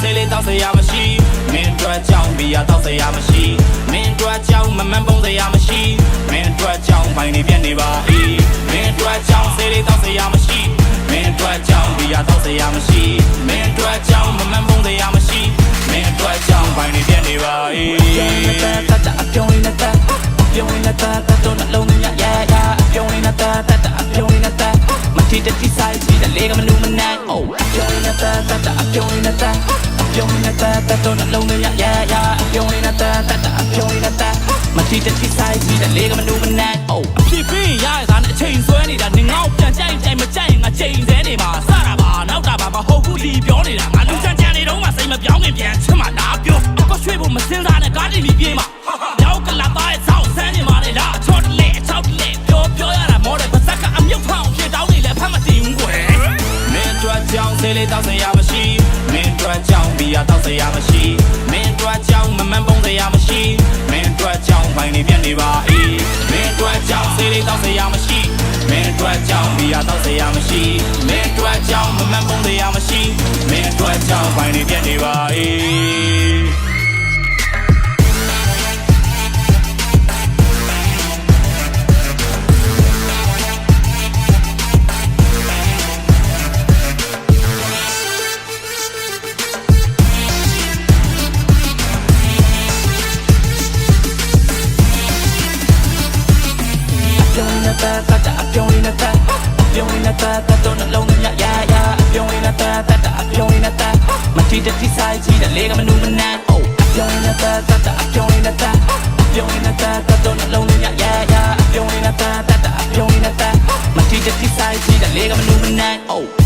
谁来到谁也没戏，面对讲比呀到谁也没戏，面对讲慢慢蹦谁也没戏，面对讲把你变的吧意，面对讲谁来到谁也没戏，面对讲比呀到谁也没戏，面对讲慢慢蹦谁也没戏，面对讲把你变的吧意。Mati dati sai si da lega manu manan oh apyong na ta apyong na ta to na long ya ya apyong na ta apyong na ta Mati dati sai si da lega manu manan oh ဖြစ်ပြီးရရတာနဲ့အချိန်ဆွဲနေတာနေငေါ့ပြန်ကြိုက်မကြိုက်ငါချိန်စဲနေမှာစတာပါနောက်တာပါမဟုတ်ဘူးဒီပြောနေတာငါလူချမ်းချမ်းနေတော့မှစိတ်မပြောင်းခင်ပြန်ချင်မှလာပြောအရွှေ့ဖို့မစင်းစားနဲ့ကားတင်ပြီးပြေးမှာရောက်ကလာသားရဲ့ဆောက်ဆန်းနေမှာလေလားချော့တလေချောက်တလေပြောရတာမောတယ်ပါဇက်ကအမြုပ်ထောင်ဖြစ်တောင်းနေလဲဖတ်မတင်ဘူးကွယ်မင်းတို့ကြောင့်စိတ်လေးတောက်စရာမရှိမင်းတို့ကြောင့်ဘီယာတောက်စရာမရှိမင်းတို့ကြောင့်မမှန်ပုံစရာမရှိမင်းတို့ကြောင့်ဘိုင်းနေပြတ်နေပါအေးမင်းတို့ကြောင့်စိတ်လေးတောက်စရာမရှိမင်းတို့ကြောင့်ဘီယာတောက်စရာမရှိမင်းတို့ကြောင့်မမှန်ပုံစရာမရှိမင်းတို့ကြောင့်ဘိုင်းနေပြတ်နေပါအေးတော့နှလုံးသွင်းရအပြုံးနေတာအပြုံးနေတာမတိတတိဆိုင်ကြီးတဲ့လေကမနူးမနန်းohအပြုံးနေတာအပြုံးနေတာတော့နှလုံးသွင်းရအပြုံးနေတာအပြုံးနေတာမတိတတိဆိုင်ကြီးတဲ့လေကမနူးမနန်းoh